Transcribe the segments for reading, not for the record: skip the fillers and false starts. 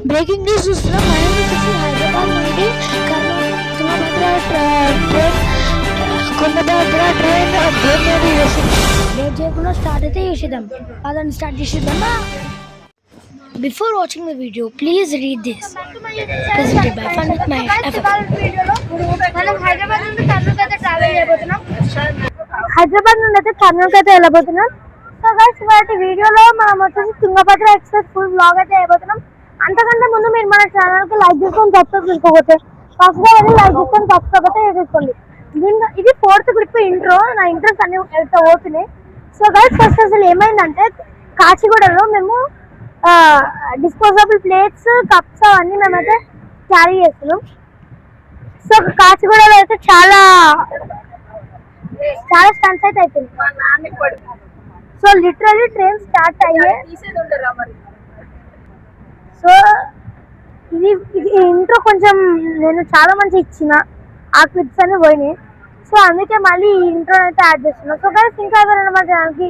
Breaking news చూస్తున్నాం. హైదరాబాద్ నుండి Tungabhadra train late చేయకుండా స్టార్ట్ అయితే చేసేద్దాం. అదని స్టార్ట్ చేసేద్దామా? Before watching the video please read this. Presented by fun with my వీడియోలో మనం హైదరాబాద్ నుండి కర్నూలు అయితే ట్రావెల్ చేయబోతున్నాం. హైదరాబాద్ నుండి అయితే కర్నూలు అయితే వెళ్ళబోతున్నాం. సో గైస్ వాటి వీడియోలో మనం వచ్చేసి తుంగభద్ర ఎక్స్ప్రెస్ ఫుల్ బ్లాగ్ అయితే చేయబోతున్నాం. అంతకంటే ముందు మీరు మన ఛానల్ కి లైక్ చేసుకొని సబ్స్క్రైబ్ చేసుకోవచ్చు. ఫస్ట్ గా వెళ్ళి లైక్ చేసుకొని సబ్స్క్రైబ్ అయితే చేసుకోండి. ఇది 4th క్లిప్ ఇంట్రో. నా ఇంట్రెస్ట్ అన్ని ఓపెనాయి. సో గైస్ ఫస్ట్ అసలు ఏమైందంటే కాచిగూడలో మేము డిస్పోజబుల్ ప్లేట్స్ కప్స్ అవన్నీ మేమైతే క్యారీ చేస్తున్నాం. సో కాచిగూడలో అయితే చాలా స్టన్స్ అయితే అయిపోయింది. సో లిటరల్లీ ట్రైన్ స్టార్ట్ అయ్యే. సో ఇది ఇంట్రో కొంచెం నేను చాలా మంచి ఇచ్చిన ఆ క్లిప్స్ అన్ని పోయినాయి. సో అందుకే మళ్ళీ ఈ ఇంట్రో అయితే యాడ్ చేస్తున్నా. సో గైస్ ఇంకా ఎవరైనా మా ఛానల్కి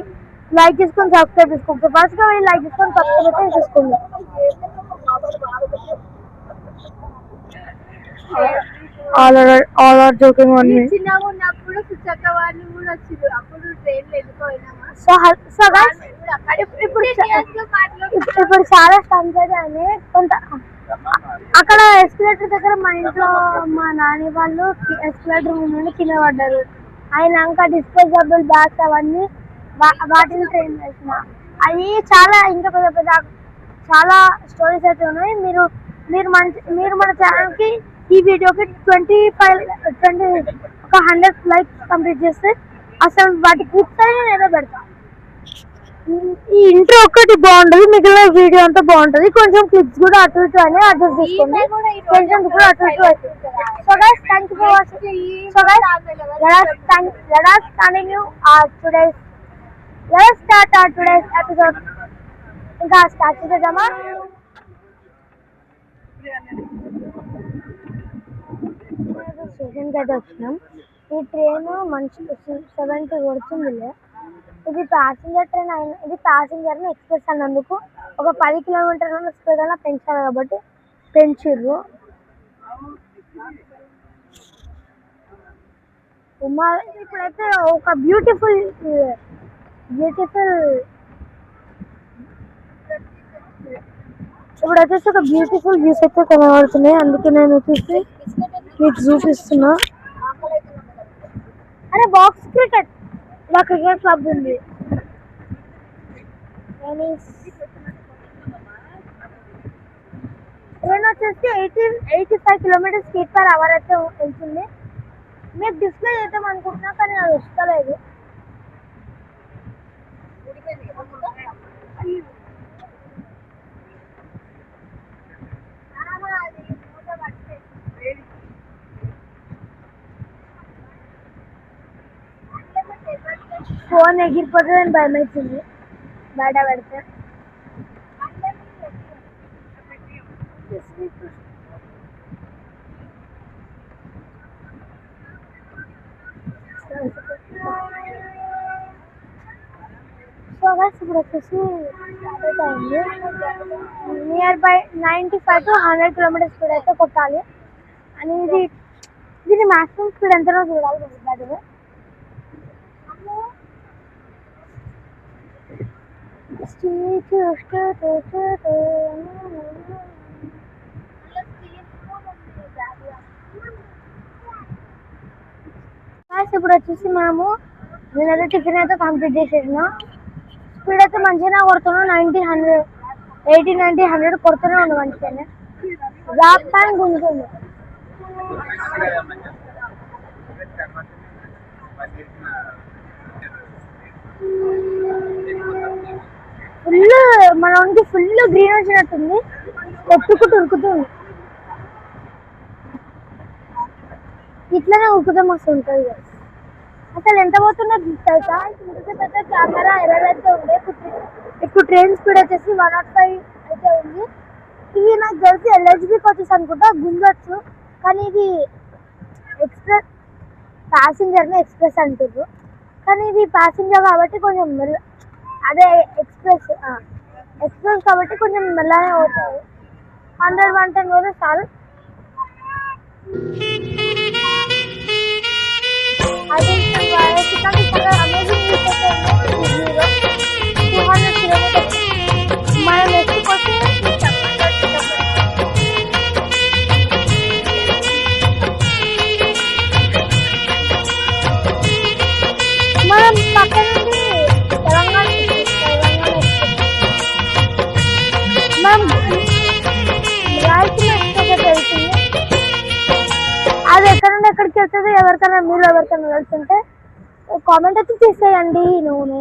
లైక్ చేసుకొని సబ్స్క్రైబ్ చేసుకోండి. ఫస్ట్ గా వెళ్ళి లైక్ చేసుకొని సబ్స్క్రైబ్ అయితే చేసుకోండి. all are joking on me. చిన్నగా ఉన్నప్పుడు సుచక్క వారిని కూడా వచ్చింది. అప్పుడు ట్రైన్ లో వెళ్ళిపోయినామా. సో గైస్ ఇప్పుడు చాలా స్టన్స్ అయితే అయినాయి. కొంత అక్కడ ఎస్కలేటర్ దగ్గర మా ఇంట్లో మా నాని వాళ్ళు ఎస్కలేటర్ నుండి కింద పడ్డారు. అయినాక డిస్పోజబుల్ బ్యాగ్స్ అవన్నీ వాటిని ట్రైన్ చేసిన. అవి చాలా ఇంకా పెద్ద పెద్ద చాలా స్టోరీస్ అయితే ఉన్నాయి. మీరు మన ఛానల్కి ఈ వీడియోకి 100 లైక్స్ కంప్లీట్ చేస్తే అసలు వాటి క్లిప్స్ అయినా నేనే పెడతా. ఈ ఇంట్రో ఒక్కటి బాగుంటది, మిగిలిన వీడియో అంతా బాగుంటది. కొంచెం క్లిప్స్ కూడా అటు ఇటు అని అడ్జస్ట్ చేసుకోండి. టెన్షన్స్ కూడా అటు ఇటు అవుతుంది. So guys thank you for watching. So guys let us continue let's start our today's episode. ఇంకా స్టార్ట్ చేద్దామా? స్టేషన్కి అయితే వచ్చినాం. ఈ ట్రైన్ మంచి 7కి కొడుతుందిలే. ఇది ప్యాసింజర్ ట్రైన్ అయిన ఇది ప్యాసింజర్ని ఎక్స్ప్రెస్ అన్నందుకు ఒక 10 కిలోమీటర్ల స్పీడ్ అలా పెంచాలి కాబట్టి పెంచిర్రు. ఇప్పుడైతే ఒక బ్యూటిఫుల్ ఇప్పుడు వచ్చేసి ఒక బ్యూటిఫుల్ వ్యూస్ అయితే కనబడుతున్నాయి. అందుకే నేను వచ్చేసి మీకు చూపిస్తున్నా. అరే బాక్స్ క్రికెట్ మా క్రికెట్ క్లబ్ ఉంది. ట్రైన్ వచ్చేసి 85 కిలోమీటర్ స్పీడ్ పర్ అవర్ అయితే వెళ్తుంది. మీకు డిస్ప్లే చేద్దాం అనుకుంటున్నా కానీ అది వస్తలేదు. ఫోన్ ఎగిరిపోతుందని భయం అవుతుంది బయట పెడితే. సో గైస్ ఇప్పుడు వచ్చేసి near by 95 to 100 kilometer speed అయితే కొట్టాలి. అని దీని మ్యాక్సిమం స్పీడ్ ఎంతనో చూడాలి. ఇప్పుడు వచ్చేసి నేనైతే టిఫిన్ అయితే కంప్లీట్ చేసేసిన. స్పీడ్ అయితే మంచిగానే కొడుతున్నాను. 80, 90, 100 కొడుతూనే ఉంది మంచిగానే. జాబ్ పైన గుంజుతుంది. మనకి ఫుల్ గ్రీన్ వచ్చినట్టుంది. కొట్టుకుంటూ ఉరుకుతుంది. ఇట్లనే ఉరుకుతాం మస్తు ఉంటుంది కదా. అసలు ఎంత పోతున్నా తెలుసా? పెద్ద కెమెరా ఎర్రర్ అయితే ఉండే. ఇప్పుడు ట్రైన్ స్పీడ్ వచ్చేసి 105 అయితే ఉంది. ఇవి నాకు తెలిసి LHBకి వచ్చేసి అనుకుంటా గుంజొచ్చు. కానీ ఇది ఎక్స్ప్రెస్ ప్యాసింజర్ని ఎక్స్ప్రెస్ అంటారు. కానీ ఇది ప్యాసింజర్ కాబట్టి కొంచెం అదే ఎక్స్ప్రెస్ కాబట్టి కొంచెం మెల్లనే పోతుంది. 100 110 పోతే చాలు. అది అమేజింగ్ న్యూస్ అయితే ఉంది. 200 కిలోమీటర్స్ మన నెక్స్ట్ వచ్చి మనం పక్క నుండి తెలంగాణ మనం రాయలసీమ ఎక్స్ప్రెస్ వెళ్తుంది. అది ఎక్కడ నుండి ఎక్కడికి వెళ్తుంది ఎవరికైనా మీరు ఎవరికైనా వెళ్తుంటే కామెంట్ అయితే చేసేయండి. నువ్వు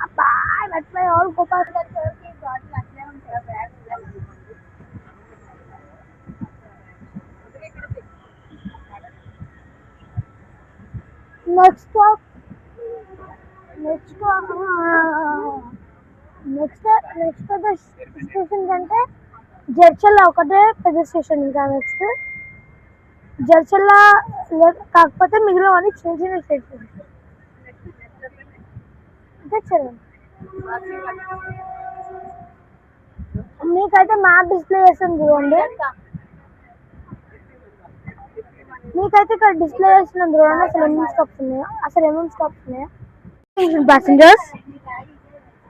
అబ్బాయి మర్చిపోయి ఆల్ గోపాల్ నెక్స్ట్ స్టేషన్ కంటే జడ్చల్ల ఒకటే పెద్ద స్టేషన్. ఇంకా నెక్స్ట్ జడ్చల్ల కాకపోతే మిగిలిన చిన్న చిన్న స్టేషన్. మీకైతే మ్యాప్ డిస్ప్లే చేస్తుంది చూడండి. మీకైతే ఇక్కడ డిస్ప్లే చేస్తున్నది చూడండి. అసలు ఏమేమి స్టాప్స్ ఉన్నాయా? Passengers,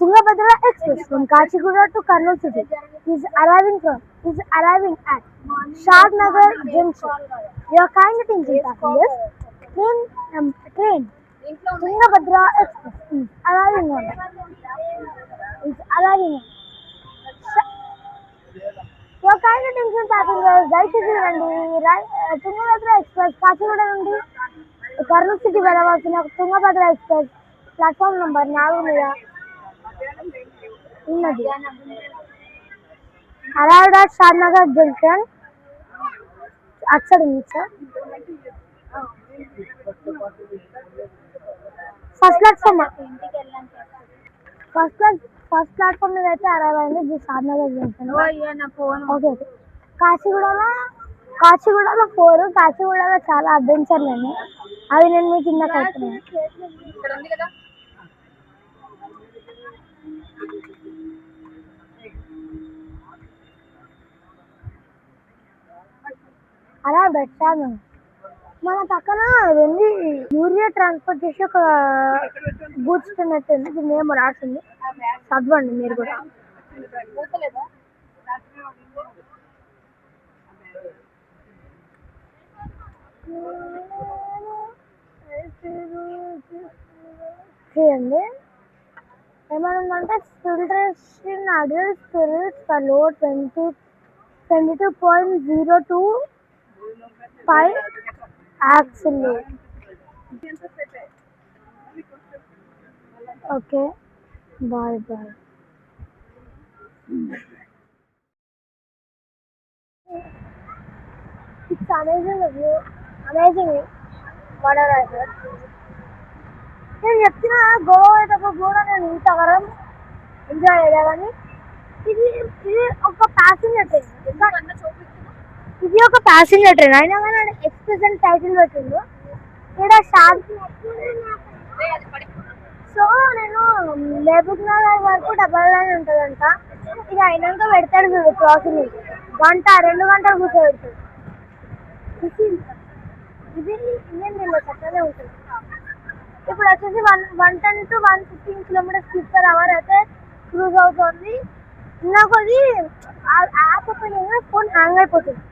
Tungabhadra Express from Kachigura to Kurnool City is arriving at Shadnagar Junction. Your kind attention, passengers. Train Tungabhadra Express is arriving on. Your kind attention, passengers. దయచేసి రండి. తుంగభద్ర ఎక్స్ప్రెస్ కాచిగూడ నుండి కర్నూలు సిటీ వెళ్ళవలసిన Tungabhadra express platform number 4 మీద ఉన్నది. Arrived at Shadnagar junction. అక్కడ ఉంది sir. First platform మీద అయితే అరైవ్ అయింది షాద్నగర్ జంక్షన్. ఓకే. కాచిగూడలో 4. కాచిగూడలో చాలా అడ్వెంచర్లు ఉన్నాయి. అవి నేను మీకు కింద కలుపుతున్నాను. అలా పెట్టాను. మన పక్కన వెళ్ళి యూరియా ట్రాన్స్పోర్ట్ చేసి ఒక గూడ్స్ ట్రైన్ అయితే ఉంది. దీన్ని ఏమో రాసింది, చదవండి మీరు కూడా. చేయండి. ఏమనుందంటే ఫిల్టరేషన్ అడల్ట్ స్పిరిట్స్ ఫర్ లో 22.025 యాక్సిలేట్. Okay, bye. It's amazing whatever I said. నేను చెప్తున్నా గోవా పోయేటప్పుడు కూడా నేను ఇంతవరం ఎంజాయ్ అయ్యాలని. ఇది ఒక ప్యాసింజర్ ట్రైన్ అయినా కానీ ఎక్స్ప్రెస్ అని టైటిల్ పెట్టిండు ఇక్కడ సో నేను మహబూబ్ నగర్ వరకు డబల్ లైన్ ఉంటుందంట. ఇక అయినాక పెడతాడు చూడు క్రాసింగ్, 1-2 గంటలు కూర్చోబెడతాడు. ఇది ఇండియన్ రైల్వే చక్కగా ఉంటుంది. ఇప్పుడు వచ్చేసి 110 to 115 కిలోమీటర్స్ పర్ అవర్ అయితే క్రూజ్ అవుతుంది. నాకు అది యాప్ ఓపెన్ చేయగానే ఫోన్ హ్యాంగ్ అయిపోతుంది.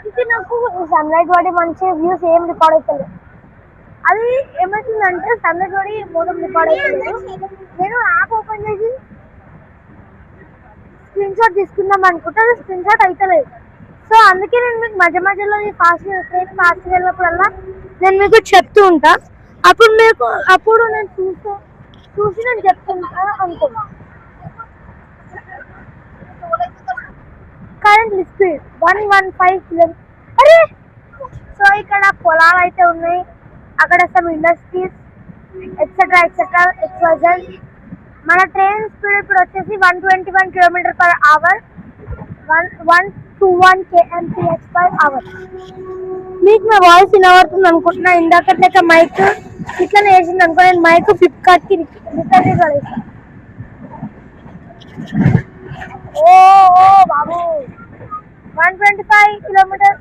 ఇది నాకు సన్లైట్ వాడి మంచి వ్యూస్ ఏం రికార్డ్ అవుతుంది. అది ఏమవుతుందంటే సన్లైట్ వాడి మొత్తం రికార్డ్ అవుతుంది. నేను యాప్ ఓపెన్ చేసి స్క్రీన్ షాట్ తీసుకుందాం అనుకుంటే అది స్క్రీన్ షాట్ అవుతలేదు. సో అందుకే నేను మీకు మధ్యలో ట్రైన్ ఫాస్ట్ వెళ్ళినప్పుడల్లా నేను మీకు చెప్తూ ఉంటా. అప్పుడు నేను చూసి నేను చెప్తున్నా అనుకున్నా. Current speed 115 kilometer. అరే సో ఇక్కడ పొలాలు అయితే ఉన్నాయి, అక్కడ సమ్ ఇండస్ట్రీస్ ఎక్సెట్రా XYZ. మన ట్రైన్ స్పీడ్ ఇప్పుడు వచ్చేసి 121 కిలోమీటర్ పర్ అవర్, 121 kmph/hour. మీకు నా వాయిస్ వినబడుతుంది అనుకుంటున్నా. ఇందాక మైక్ ఇట్లనే వేసింది అనుకో, నేను మైక్ ఫ్లిప్కార్ట్కి రిటర్న్ చేస్తాను. 125 km/h.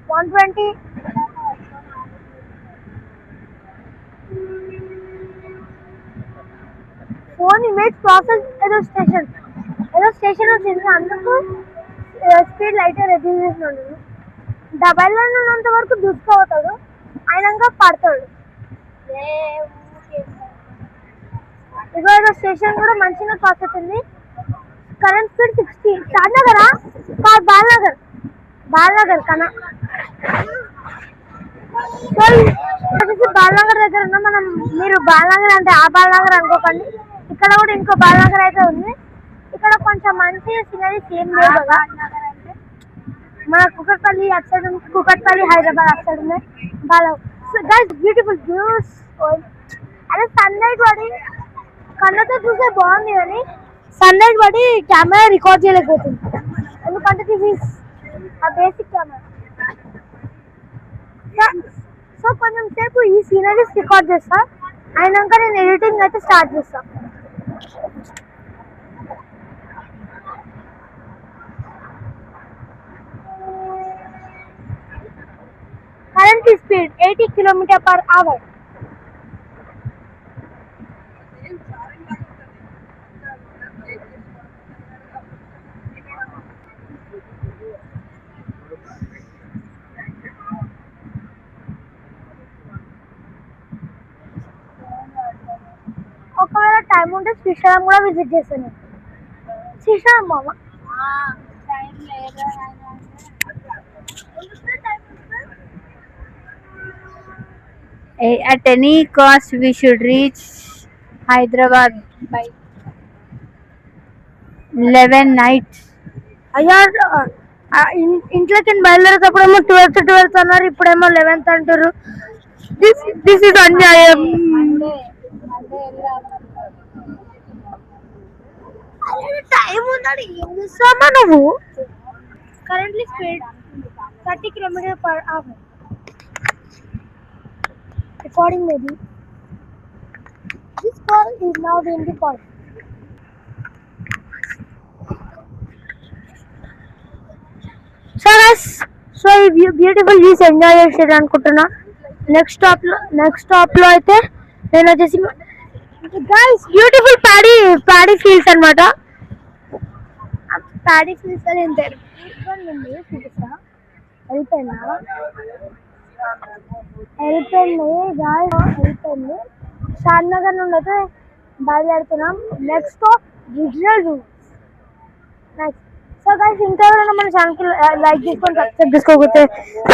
120. Phone image process ఏదో స్టేషన్ వచ్చింది, అందుకు స్పీడ్ లైట్ రెడ్యూస్ చేసినాడు. డబల్ ఉన్నంత వరకు దూసుకోపోతాడు, అయినాక పడతాడు. ఇగో ఏదో స్టేషన్ కూడా మంచిగా పాస్ అవుతుంది. Current speed 60. షాద్నగరా కాదు, బాలనగర్ కన్నా. సో వచ్చేసి బాలనగర్ దగ్గర ఉన్నాం మనం. మీరు బాలనగర్ అంటే ఆ బాలనగర్ అనుకోకండి, ఇక్కడ కూడా ఇంకో బాలనగర్ అయితే ఉంది. ఇక్కడ కొంచెం మంచి సీనరీస్ ఏం లేవు కదా. మన కుకట్పల్లి అటు సైడ్ ఉంది, కుకట్పల్లి హైదరాబాద్ అటు సైడ్ ఉన్నాయి గైస్. Beautiful views. అదే సన్ లైట్ పడి కళ్ళతో చూసే బాగుంది, కానీ సన్ లైట్ పడి కెమెరా రికార్డ్ చేయలేకపోతుంది, ఎందుకంటే దిస్ ఈస్ ఆ బేసిక్ కెమెరా. సో కొంచెం సేపు ఈ సీనరీస్ రికార్డ్ చేస్తా, అయినాక నేను ఎడిటింగ్ అయితే స్టార్ట్ చేస్తా. Current speed 80 km/h. ఒకవేళ టైం ఉంటే శ్రీశైలం కూడా విజిట్ చేస్తాను. శ్రీశైలం మామ At any cost, we should reach Hyderabad by 11 nights. అయ్యా ఇంట్లోకి బయలుదేరేటప్పుడేమో 12th అన్నారు, ఇప్పుడేమో 11th అంటారు. దిస్ ఇస్ అన్యాయం. టైం ఉందని ఏం చేస్తామా నువ్వు. Currently speed 30 km/h. Recording maybe. This call is now being recorded. So guys, ఈ బ్యూటిఫుల్ వ్యూస్ ఎంజాయ్ చేసేది అనుకుంటున్నా. నెక్స్ట్ స్టాప్ లో అయితే నేను వచ్చేసి గైస్ బ్యూటిఫుల్ ప్యాడీ ఫీల్డ్స్ అనమాట. ప్యాడీ ఫీల్డ్స్ అని ఎంత చూపిస్తా. వెళ్ళిపోయింది. షాద్నగర్ నుండి అయితే బయలుదేరుతున్నాం. Next stop regional zoo. So guys, ఇంకెవరైనా మన ఛానల్కి లైక్ చేసుకొని సబ్స్క్రైబ్ చేసుకోకపోతే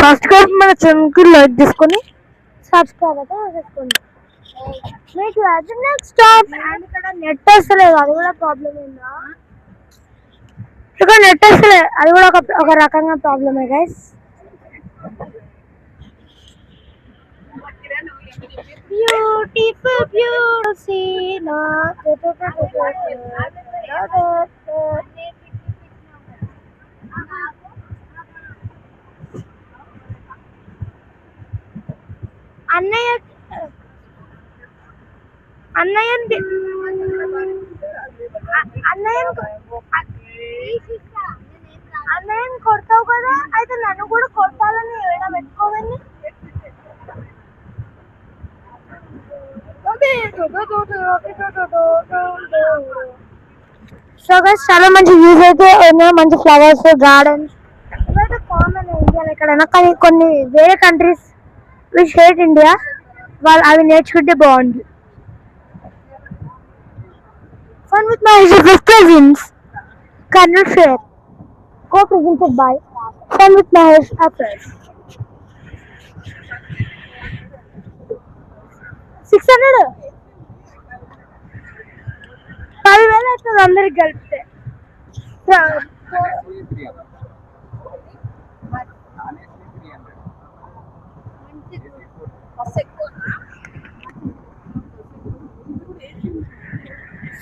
ఫస్ట్ గా మన ఛానల్కి లైక్ చేసుకొని సబ్స్క్రైబ్ అయితే చేసుకోండి. మీకు నెక్స్ట్ స్టాప్. అండ్ ఇక్కడ నెట్ వస్తలేదు, అది కూడా ప్రాబ్లం ఏందా. ఇక్కడ నెట్ వస్తలేదు, అది కూడా ఒక రకంగా ప్రాబ్లమే గైస్. Beautiful scene. అన్నయ్యని కొడతావు కదా, అయితే నన్ను కూడా కొట్టాలని ఏమైనా పెట్టుకోవండి. సో గైస్, చాలా మంచి వ్యూస్ అయితే ఉన్నాయి, మంచి ఫ్లవర్స్, గార్డెన్స్ ఇవైతే కామన్ ఇండియాలో ఎక్కడైనా. కానీ కొన్ని వేరే కంట్రీస్ విచ్ హేట్ ఇండియా, వాళ్ళు అవి నేర్చుకుంటే బాగుంది. Fun with my cousins, Colonel Fair, co-presented by Fun with Mahesh Affairs. 600 10,000 అవుతుంది అందరికి కలిపితే.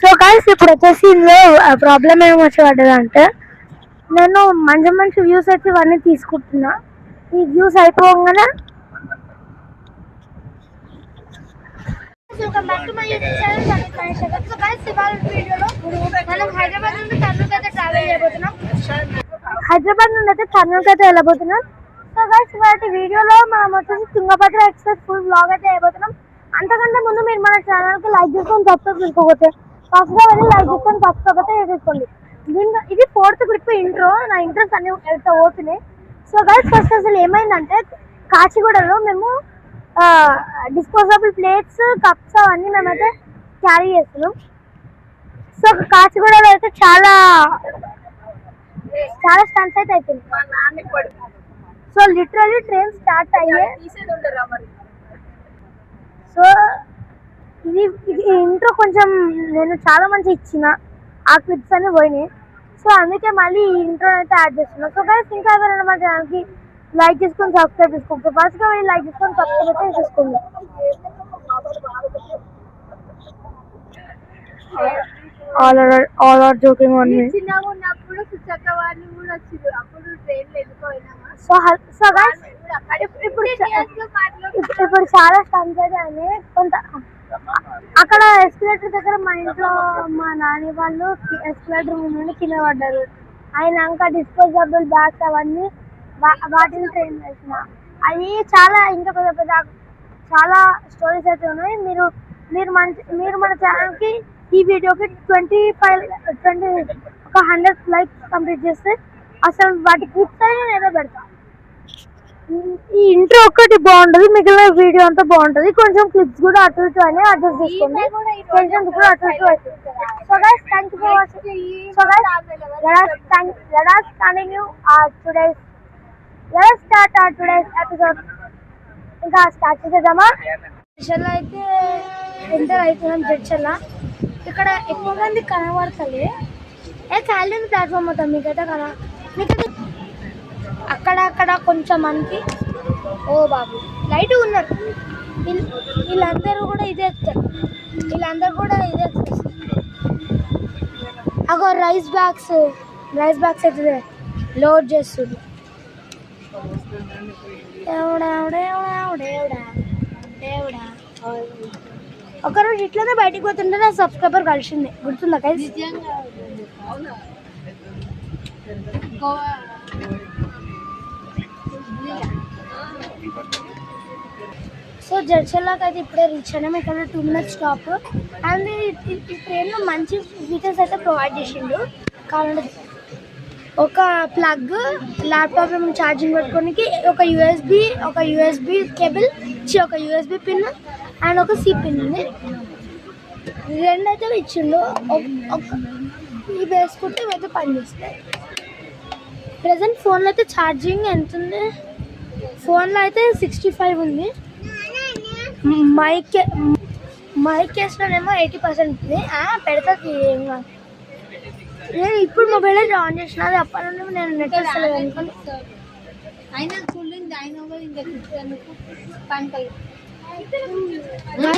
సో గైస్, ఇప్పుడు వచ్చేసి ఇందులో ప్రాబ్లం ఏమొచ్చి పడ్డదంటే, నేను మంచి వ్యూస్ అయితే ఇవన్నీ తీసుకుంటున్నా. ఈ వ్యూస్ అయిపోగానే welcome back to my YouTube channel. So guys, ఇవాళ వీడియోలో మనం హైదరాబాద్ నుండి కర్నూలు అయితే ట్రావెల్ చేయబోతున్నాం. హైదరాబాద్ నుండి అయితే కర్నూలు అయితే వెళ్ళబోతున్నాం. సో గైస్ ఇవాటి వీడియోలో మనం వచ్చేసి తుంగభద్ర ఎక్స్ప్రెస్ ఫుల్ వ్లాగ్ అయితే చేయబోతున్నాం. అంతకంటే ముందు మీరు మన ఛానల్కి లైక్ చేసుకొని సబ్స్క్రైబ్ చేసుకోవచ్చు. ఫస్ట్గా వెళ్ళి లైక్ చేసుకొని సబ్స్క్రైబ్ అయితే చేసుకోండి. ఇది 4th క్లిప్ ఇంట్రో. నా ఇంట్రెస్ట్ అన్ని ఓపెనాయి. సో గైస్ ఫస్ట్ అసలు ఏమైందంటే కాచిగూడలో మేము డిస్పోజబుల్ ప్లేట్స్ కప్స్ అవన్నీ మేమైతే క్యారీ చేస్తున్నాం. సో కాచిగూడలో అయితే చాలా స్టన్స్ అయితే అయిపోయింది. సో లిటరల్లీ ట్రైన్ స్టార్ట్ అయ్యే. సో ఇది ఇంట్రో కొంచెం నేను చాలా మంచి ఇచ్చిన ఆ క్లిప్స్ అన్ని పోయినాయి. సో అందుకే మళ్ళీ ఈ ఇంట్రో అయితే యాడ్ చేస్తున్నా. సో గైస్ ఇంకా ఎవరైనా మా ఛానల్కి లైక్ చేసుకొని సబ్స్క్రైబ్ చేసుకోండి. ఫస్ట్గా వెళ్ళి లైక్ చేసుకొని సబ్స్క్రైబ్ అయితే చేసుకోండి. all are joking on me. చిన్నగా ఉన్నప్పుడు సుచక్క వారిని కూడా వచ్చింది. అప్పుడు ట్రైన్లో వెళ్ళిపోయినామా. సో గైస్ ఇప్పుడు చాలా స్టన్స్ అయితే అయినాయి. కొంత అక్కడ ఎస్కలేటర్ దగ్గర మా ఇంట్లో మా నాని వాళ్ళు ఎస్కలేటర్ నుండి కింద పడ్డారు. అయినాక డిస్పోజబుల్ బ్యాగ్స్ అవన్నీ వాటిని ట్రైన్ చేసిన. అది చాలా ఇంకా పెద్ద పెద్ద చాలా స్టోరీస్ అయితే ఉన్నాయి. మీరు మన ఛానల్కి ఈ వీడియోకి 100 లైక్స్ కంప్లీట్ చేస్తే అసలు వాటి క్లిప్స్ అయినా నేనే పెడతా. ఈ ఇంట్రో ఒక్కటి బాగుంటుంది, మిగిలిన వీడియో అంతా బాగుంటుంది. కొంచెం క్లిప్స్ కూడా అటు ఇటు అని అడ్జస్ట్ చేసుకోండి. టెన్షన్స్ కూడా అటు ఇటు అవుతుంది. So guys thank you for watching. So guys let us continue today's episode. ఇంకా స్టార్ట్ చేసేద్దామా? జడ్చర్ల అయితే ఎంటర్ అవుతున్నాం. జడ్చర్ల ఇక్కడ ఎక్కువ మంది కనబడతలే. ఖాళీ ప్లాట్ఫామ్ అవుతాం. మీకైతే మీకైతే అక్కడ కొంచెం మంది ఓ బాబు లైట్ ఉన్నారు. వీళ్ళందరూ కూడా ఇదే ఎక్కుతారు. అగో రైస్ బ్యాగ్స్ అయితే లోడ్ చేస్తుంది. ఒకరోజు ఇట్లనే బయటికి పోతుంటే నా సబ్స్క్రైబర్ కలిసింది, గుర్తుందా గైస్? సో జడ్చర్లాకి అయితే ఇప్పుడే రీచ్ అయినాం. ఇక్కడ 2 minutes స్టాప్. అండ్ ఈ ట్రైన్లో మంచి ఫీచర్స్ అయితే ప్రొవైడ్ చేసిండు. కావాలంటే ఒక ప్లగ్ ల్యాప్టాప్ ఛార్జింగ్ పెట్టుకోనికి, ఒక యూఎస్బి కేబుల్, ఒక యూఎస్బి పిన్ అండ్ ఒక సి పిన్ ఉంది. 2 అయితే ఇచ్చిండు. ఇవి వేసుకుంటే ఇవైతే పనిచేస్తాయి. ప్రజెంట్ ఫోన్లో అయితే ఛార్జింగ్ ఎంత ఉంది? ఫోన్లో అయితే 65 ఉంది. మైక్ వేసినానేమో 80% ఉంది. పెడతాకి ఏం కాదు. నేను ఇప్పుడు మొబైల్ అయితే ఆన్ చేసిన. అది అప్పటి నుండి నేను నెట్ వస్తలేదు అనుకోండి.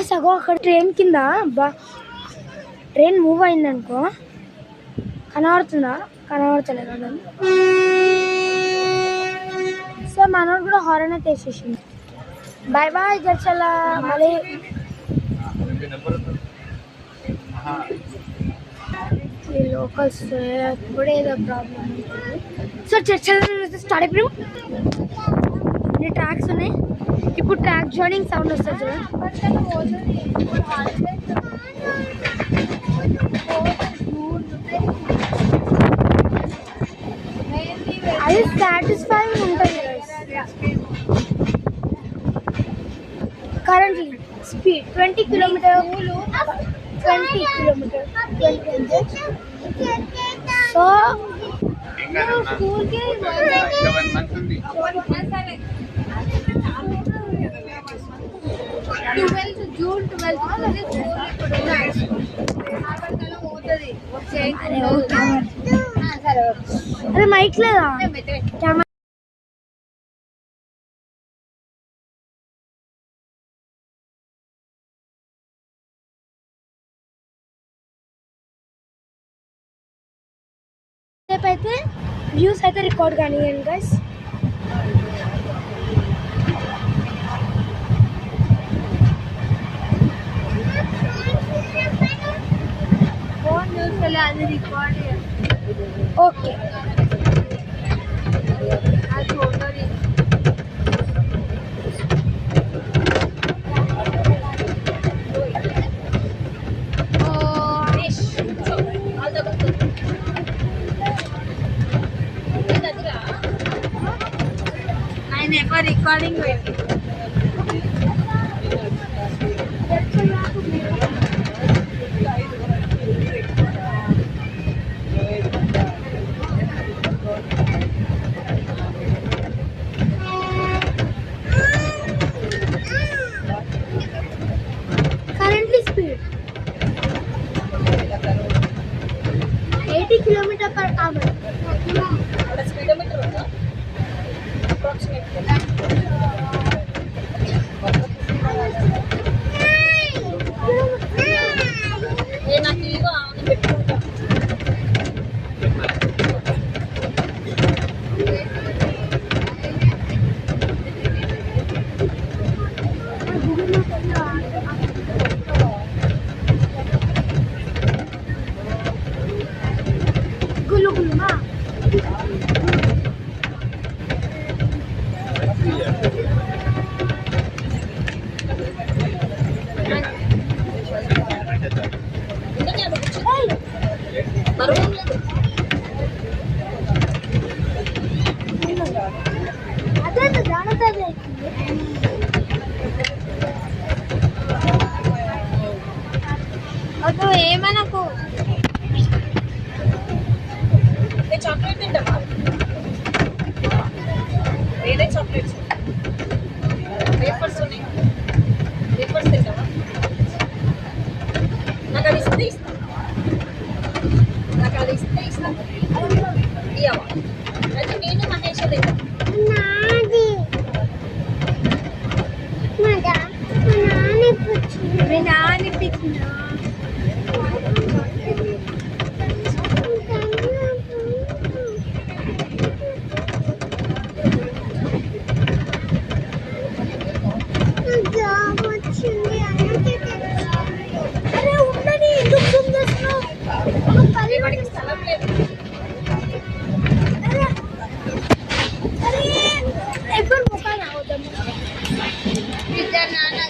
సగో అక్కడ ట్రైన్ కింద ట్రైన్ మూవ్ అయింది అనుకో, కనబడుతుందా? కనబడతలేదు. సో మనోడు కూడా హారన్ అయితే వేసేసింది. Bye bye Jadcherla. మళ్ళీ లోకల్స్ ఎప్పుడే ఏదో ప్రాబ్లం. సో జడ్చర్ల స్టార్ట్ అయిపోయాం. ఇన్ని ట్రాక్స్ ఉన్నాయి. ఇప్పుడు ట్రాక్ జాయినింగ్ సౌండ్ వస్తుంది చూడ. అది సాటిస్ఫైయింగ్ ఉంటుంది. Currently speed 20 kilometers. సో స్కూల్కి June 12th అరే మైక్ లేదా? అయితే వ్యూస్ అయితే రికార్డ్ కానివ్వండి గైస్. ఫోన్ యూస్ అది రికార్డ్ ఓకే అది ఫోటో ఆయన ఎప్పుడు రికార్డింగ్ పెట్టి currently speed 80 kilometer per hour. Speedometer gulu gulu ma అదే జానతదే అదో ఏమనకు చాక్లెట్ తింటావా వేరే చాక్లెట్స్ వేఫర్స్ ఉన్నాయి వేఫర్స్ తింటావా నాకు అది ఇస్తే ఇస్తాను ఇవ్వవా అయితే నేను మహేష్ తింటాను మీ నాన్న పిచ్చిన అరే ఉండని ఎందుకు జూమ్ చేస్తున్నావు స్థలం లేదు అరే ఎప్పుడు ముఖాలు అవుతాము ఇద్దరు నాన్న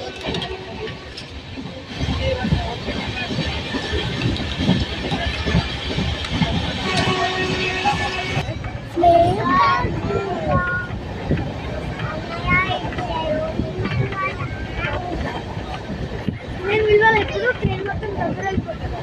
నేను విలువలు ఎప్పుడు ట్రైన్ మొత్తం దగ్గర అయిపోతాను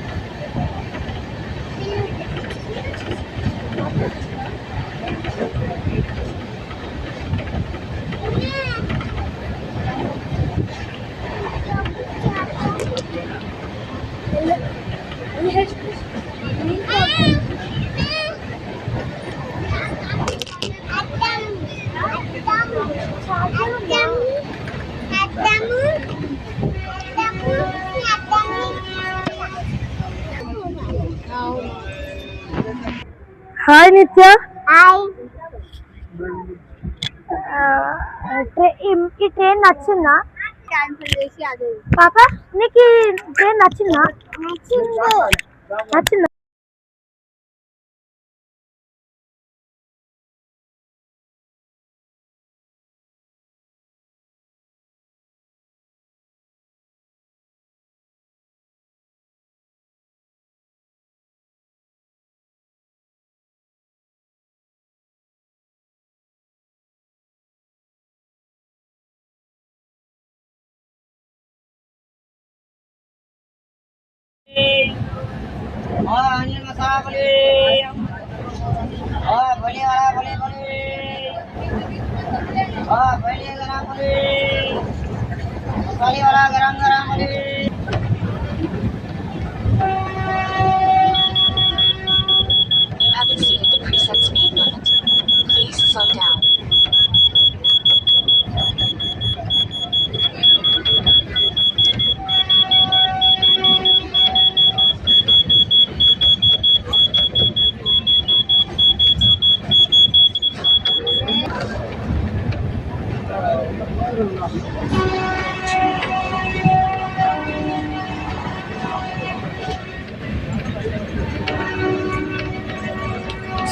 హాయ్ నిత్య. హాయ్ ఈ ట్రైన్ నచ్చిందా? క్యాన్సిల్ చేసి అదే పాప నీకు ఈ ట్రైన్ నచ్చిందా? నచ్చిందా? अनिल मसाला बोले बोले वाला बोले बोले बोले गरम बोले मसाले वाला गरम गरम बोले You have exceeded the preset speed limit. Please slow down.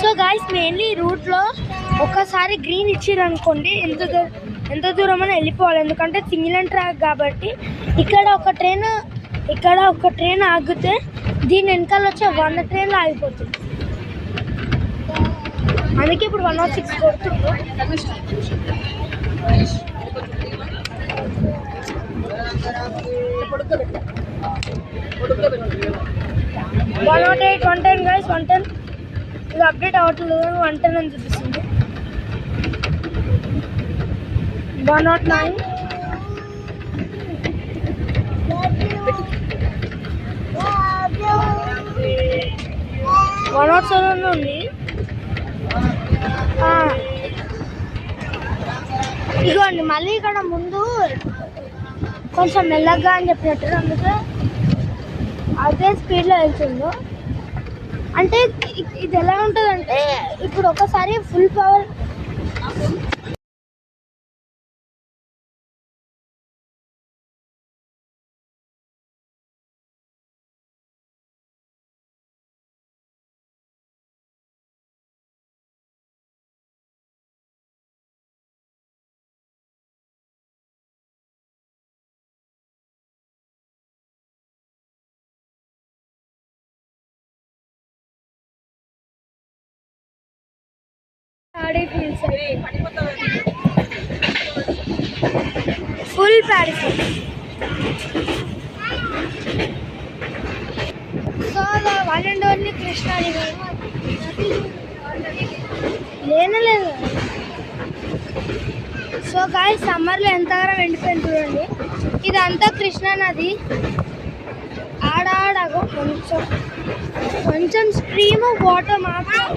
So guys mainly రూట్లో ఒక్కసారి గ్రీన్ ఇచ్చిర్రు అనుకోండి ఎంత దూరం అని వెళ్ళిపోవాలి, ఎందుకంటే సింగిల్ ట్రాక్ కాబట్టి. ఇక్కడ ఒక ట్రైన్ ఆగితే దీని వెనకాల వచ్చే 100 ట్రైన్లు ఆగిపోతుంది. అందుకే ఇప్పుడు 106 కొడుతుండ్రు. 108, 110 గైస్, 110 ఇది అప్డేట్ అవ్వట్లేదు, 110 అని చూపిస్తుంది. 109, 107 ఉంది. ఇదిగోండి మళ్ళీ ఇక్కడ ముందు కొంచెం మెల్లగా అని చెప్పినట్టు, అందుకే అదే స్పీడ్లో వెళ్తుందో. అంటే ఇది ఎలా ఉంటుందంటే ఇప్పుడు ఒకసారి full power full paddy feels. So one and only Krishna river లేదు. సో గాయస్ సమ్మర్లో ఎంతగానో ఎండిపోయింది చూడండి. ఇదంతా కృష్ణా నది. ఆడాడగో కొంచెం స్ట్రీమ్ వాటర్ మాత్రం,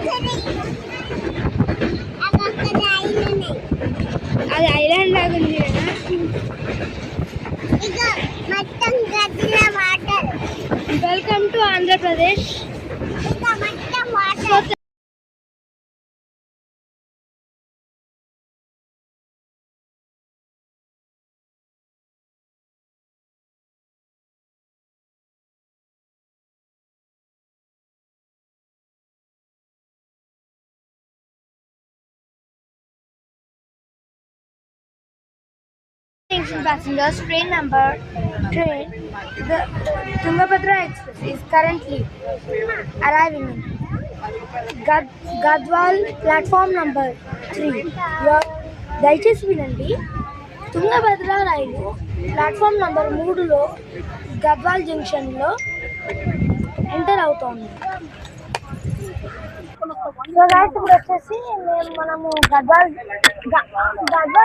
అది ఐలాండ్ లాగా ఉంది కదా. Welcome to Andhra Pradesh. Passengers, the Tungabhadra Express is currently arriving in Gadwal platform number 3. దయచేసి వినండి, తుంగభద్ర రైలు ప్లాట్ఫామ్ నెంబర్ 3లో గద్వాల్ జంక్షన్లో ఎంటర్ అవుతోంది. ఇప్పుడు వచ్చేసి మనము గద్వాల్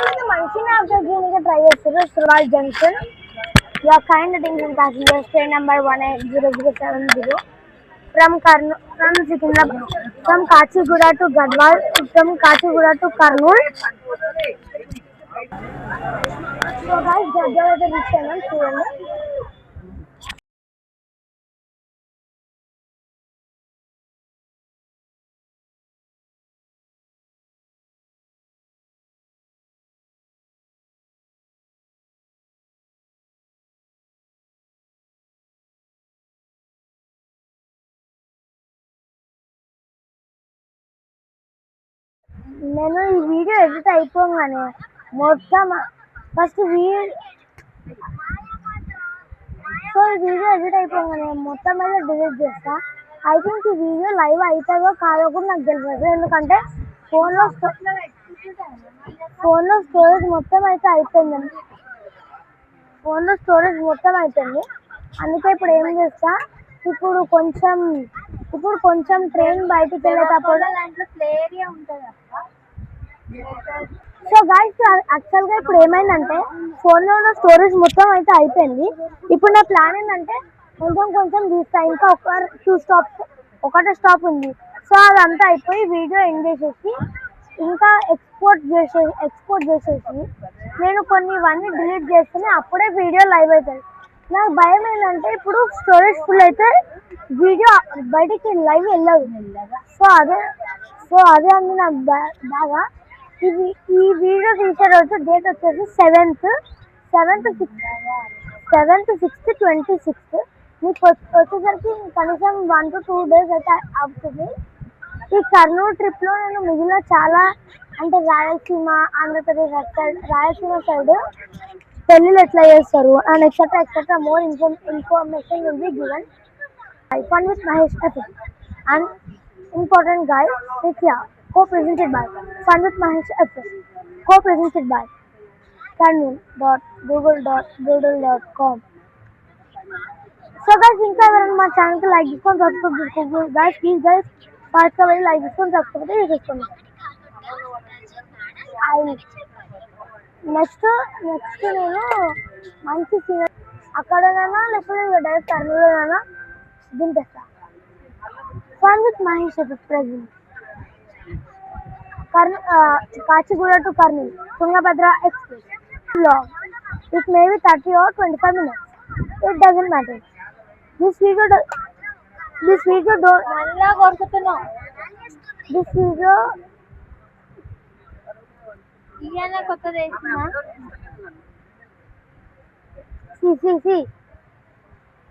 నుంచి మంచిగా అబ్జర్వ్ ట్రై చేస్తారు. Suraj junction, your kind attention passengers, train number 180070 from Sikindrabad, from Kachiguda to Gadwal, from Kachiguda to Kurnool. So guys, Gadwal is the reach channel. నేను ఈ వీడియో ఎడిట్ అయిపోగానే మొత్తం ఫస్ట్ ఈ వీడియో ఎడిట్ అయిపోగానే మొత్తం మీద delete చేస్తా. ఐ థింక్ ఈ వీడియో లైవ్ అవుతుందో కాదో కూడా నాకు తెలియదు, ఎందుకంటే ఫోన్లో స్టోరేజ్ మొత్తం అయిపోయింది. అందుకే ఇప్పుడు ఏం చేస్తా, ఇప్పుడు కొంచెం ట్రైన్ బయటికి వెళ్ళేటప్పుడు సో గైస్ యాక్చువల్గా ఇప్పుడు ఏమైందంటే ఫోన్లో ఉన్న స్టోరేజ్ మొత్తం అయితే అయిపోయింది. ఇప్పుడు నా ప్లాన్ ఏంటంటే కొంచెం తీస్తా, ఇంకా ఒకటే స్టాప్ ఉంది. సో అదంతా అయిపోయి వీడియో ఎండ్ చేసేసి ఇంకా ఎక్స్పోర్ట్ చేసేసి నేను ఇవన్నీ డిలీట్ చేస్తేనే అప్పుడే వీడియో లైవ్ అవుతుంది. నాకు భయం ఏంటంటే ఇప్పుడు స్టోరేజ్ ఫుల్ అయితే వీడియో బయటికి లైవ్ వెళ్ళదు. సో అదే అంది నాకు బాగా. ఈ వీడియో తీసే రోజు డేట్ వచ్చేసి 7th 6th 26th. మీకు వచ్చేసరికి కనీసం 1 to 2 days అయితే అవుతుంది. ఈ కర్నూలు ట్రిప్ లో నేను మిగిలిన చాలా అంటే రాయలసీమ, ఆంధ్రప్రదేశ్ రాయలసీమ సైడ్ పెళ్ళిళ్ళు ఎట్లా చేస్తారు and etcetera more information will be given. Fun with Mahesh FM and important guy Nitya, co-presented by Fun with Mahesh FM, co-presented by Canyon.google.com. So guys, ఇంకా ఎవరైనా మా ఛానల్ కి లైక్ చేసుకొని సబ్స్క్రైబ్ చేసుకోండి guys. Please guys, ఫాస్ట్ గా వెళ్ళి like చేసుకొని subscribe చేసుకోండి. నెక్స్ట్ నేను మంచి సీన్ అక్కడనైనా లేకపోతే డైరెక్ట్ కర్నూలులోనైనా దింపేస్తా. Fun with Mahesh present Kacheguda to Kurnool Tungabhadra express long. It may be 30 or 25 minutes. It doesn't matter. This video don't నల్లా కొరుకుతున్నా. This video ఇయాల కొత్తది వేస్తున్నా.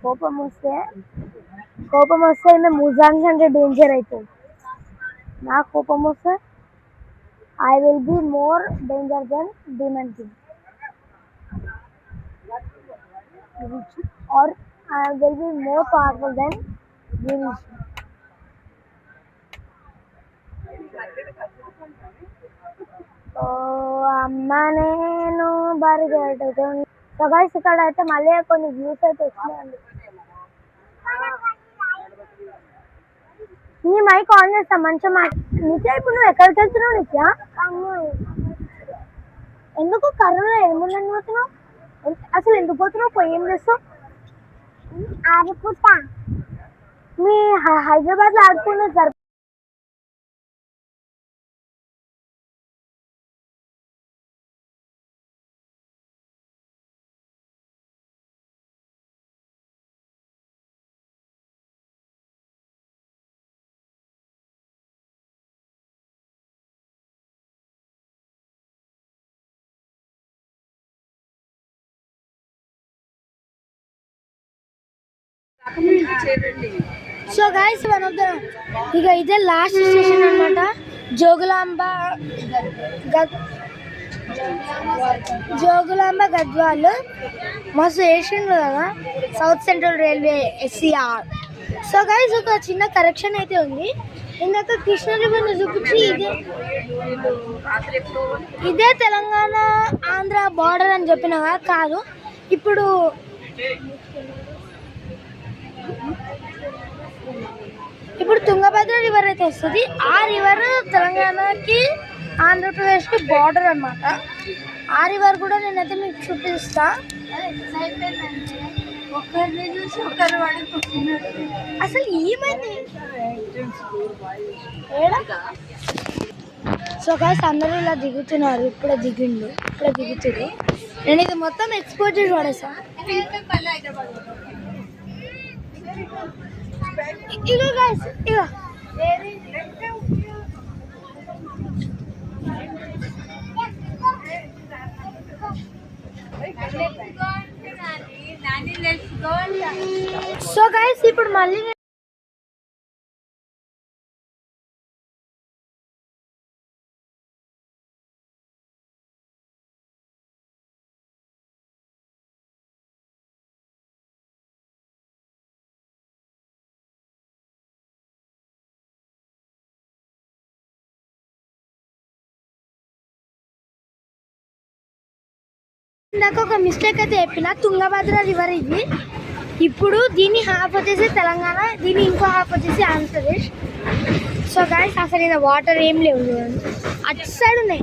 కోపం వస్తే ముజాంగ్ అంటే డేంజర్ అవుతుంది. నా కోపం వస్తే I will be more danger than demon king or I will be more powerful than Girish. అమ్మ నేను బరిగెట్టుకుని. సో గైస్ ఇక్కడ అయితే మళ్ళీ కొన్ని వ్యూస్ అయితే వచ్చినాయండి. నీ మైక్ ఆన్ చేస్తా మంచిగా నిత్య. ఇప్పుడు నువ్వు ఎక్కడికి వెళ్తున్నావు నిత్య? ఎందుకు కర్నూలు ఏముందని పోతున్నావు? అసలు ఎందుకు పోతున్నావు? పోయి ఏం చేస్తావు? ఆడుకుంటా. మీ హైదరాబాద్ లో ఆడుకునే సరిపో. So guys one of the ఇక ఇదే లాస్ట్ స్టేషన్ అనమాట. జోగులాంబ గద్వాల్. మస్తు వేసిండు కదా south central railway SCR. So guys ఒక చిన్న కరెక్షన్ అయితే ఉంది. ఇందాక కృష్ణ రివర్ని చూపించి ఇదే తెలంగాణ ఆంధ్ర బార్డర్ అని చెప్పినగా కాదు. ఇప్పుడు తుంగభద్ర రివర్ అయితే వస్తుంది. ఆ రివర్ తెలంగాణకి ఆంధ్రప్రదేశ్కి బార్డర్ అనమాట. ఆ రివర్ కూడా నేనైతే మీకు చూపిస్తా. అసలు ఏమైంది? సో గైస్ అందరూ ఇలా దిగుతున్నారు. ఇప్పుడే దిగుతారు. నేను ఇది మొత్తం ఎక్స్పోర్ట్ చేసి పడేసా. ఇగో గైస్ ఇగో సో గైస్ ఇప్పుడు మళ్ళీ నాకు ఒక మిస్టేక్ అయితే చెప్పిన. తుంగభద్ర రివర్ ఇది. ఇప్పుడు దీన్ని హాఫ్ వచ్చేసి తెలంగాణ, దీన్ని ఇంకో హాఫ్ వచ్చేసి ఆంధ్రప్రదేశ్. సో గైస్ అసలు ఇలా వాటర్ ఏం లేవు చూడండి. అటు సైడ్ ఉన్నాయి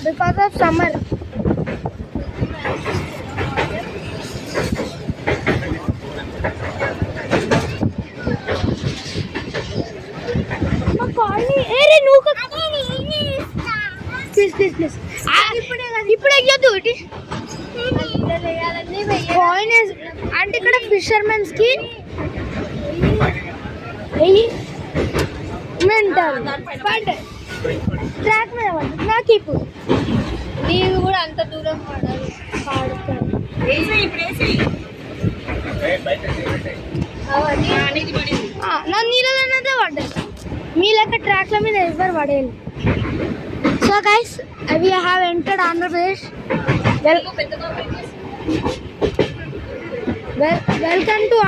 బికాస్ ఆఫ్ సమ్మర్. ప్లీజ్ ఇప్పుడు ఎగ్గొద్దు. కాయిన్ అంటే ఇక్కడ ఫిషర్మెన్స్ కి మెంటల్ ట్రాక్ మీద నాకు ఇప్పుడు నీవు కూడా అంత దూరం పాడుతాను. నా నీళ్ళదే పడ్డా. మీ లెక్క ట్రాక్ల మీద ఎవరు పడేయాలి. So guys we have entered Andhra Pradesh. Welcome to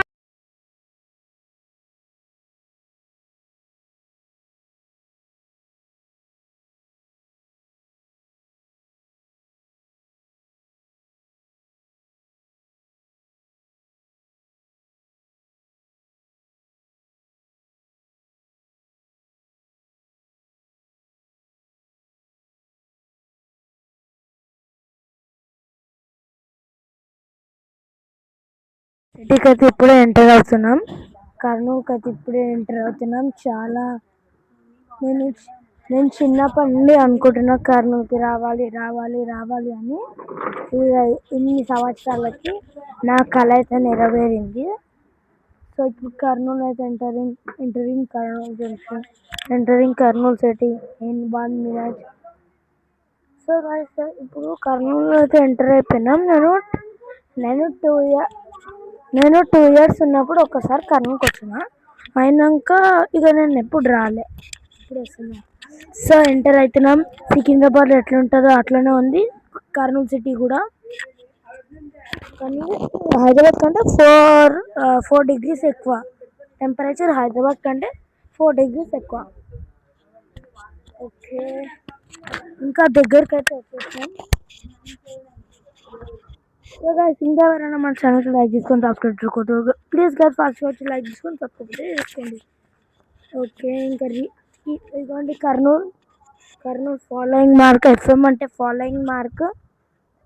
సిటీకి అయితే ఇప్పుడే ఎంటర్ అవుతున్నాం. కర్నూలుకి అయితే ఇప్పుడే ఎంటర్ అవుతున్నాం. చాలా నేను చిన్నప్పటి నుండి అనుకుంటున్నా కర్నూలుకి రావాలి రావాలి రావాలి అని. ఇన్ని సంవత్సరాలకి నా కళ అయితే నెరవేరింది. సో ఇప్పుడు కర్నూలు అయితే entering Kurnool junction, entering Kurnool city in 1 minute. So guys ఇప్పుడు కర్నూలు అయితే ఎంటర్ అయిపోయినాం. నేను 2 years ఉన్నప్పుడు ఒకసారి కర్నూలుకి వచ్చిన. అయినాక ఇక నేను ఎప్పుడు రాలే, ఇప్పుడు వస్తున్నా. సో ఎంటర్ అవుతున్నాం. సికింద్రాబాద్ ఎట్లా ఉంటుందో అట్లనే ఉంది కర్నూలు సిటీ కూడా. కానీ హైదరాబాద్ కంటే 4 degrees ఎక్కువ టెంపరేచర్. హైదరాబాద్ కంటే 4 degrees ఎక్కువ. ఓకే, ఇంకా దగ్గరికి అయితే వచ్చేసాం. సో గైస్ ఇంకా ఎవరైనా మన ఛానల్కి లైక్ చేసుకొని సబ్స్క్రైబ్ చేసుకోవద్దు. ప్లీజ్ గైస్ ఫాస్ట్ వచ్చి లైక్ చేసుకొని సబ్స్క్రైబ్ చేసుకోండి. ఓకే, ఇంకా ఇదిగోండి కర్నూలు ఫాలోయింగ్ మార్క్. FM అంటే following mark.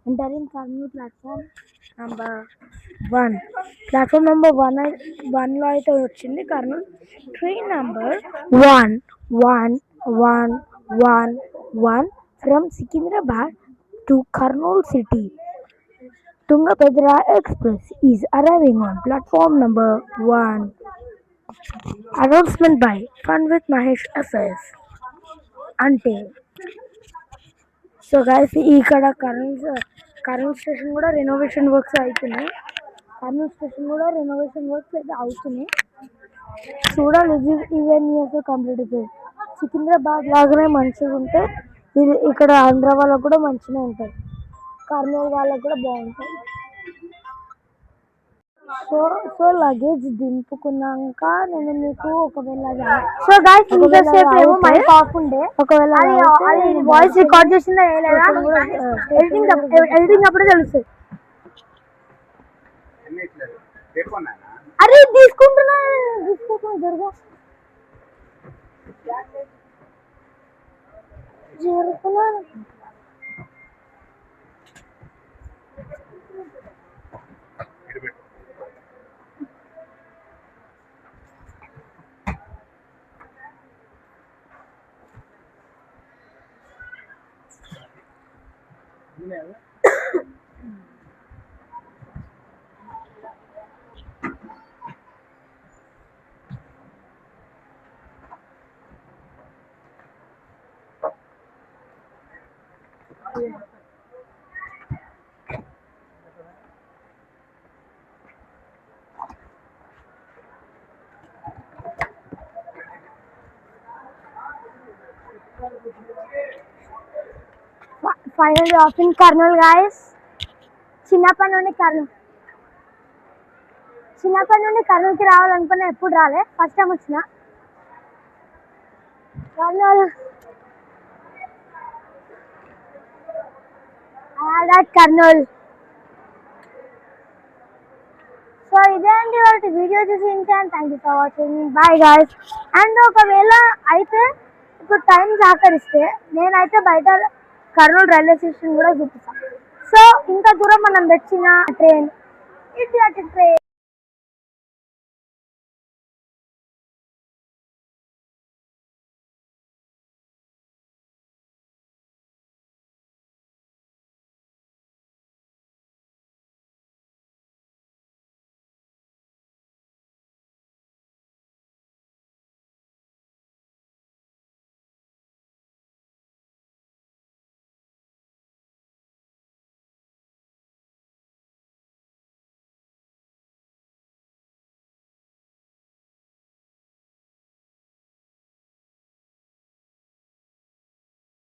Entering Kurnool platform number 1. Platform number 1లో అయితే వచ్చింది Kurnool. Train number 1111 from Secunderabad to Kurnool city. Tungabhadra Express is arriving on platform number 1. Announcement by Fun with Mahesh FS. అంటే so guys ఇక్కడ Kurnool station కూడా renovation works అవుతున్నాయి. అయితే అవుతున్నాయి. చూడాలి, ఈవెన్ ఇయర్స్ కంప్లీట్ అవుతుంది. సికింద్రాబాద్ లాగానే మంచిగా ఉంటే ఇది ఇక్కడ ఆంధ్ర వాళ్ళకు కూడా మంచిగా ఉంటుంది, కర్నూలు వాళ్ళకు కూడా బాగుంటుంది. సో లగేజ్ దింపుకున్నాక నేను మీకు ఒకవేళ సో గైస్ ఇంతసేపు ఏమో మైక్ ఆఫ్ ఉండే, ఒకవేళ అది వాయిస్ రికార్డ్ చేసిందా లేదా ఎడిటింగ్ అప్పుడే తెలుస్తుంది. అరే తీసుకుంటున్నా జరుగుతున్నా final of in Kurnool guys. చిన్నప్పటి నుండి కర్నూలుకి రావాలనుకున్నా, ఎప్పుడు రాలే, ఫస్ట్ టైం వచ్చిన కర్నూలు. సో ఇదే అండి వాళ్ళ వీడియో చూసి ఉంటాను. Thank you for watching. Bye guys. And ఒకవేళ అయితే ఇప్పుడు టైం సహకరిస్తే నేనైతే బయట కర్నూలు రైల్వే స్టేషన్ కూడా చూపిస్తాను. సో ఇంత దూరం మనం తెచ్చిన ట్రైన్, ఇది ట్రైన్.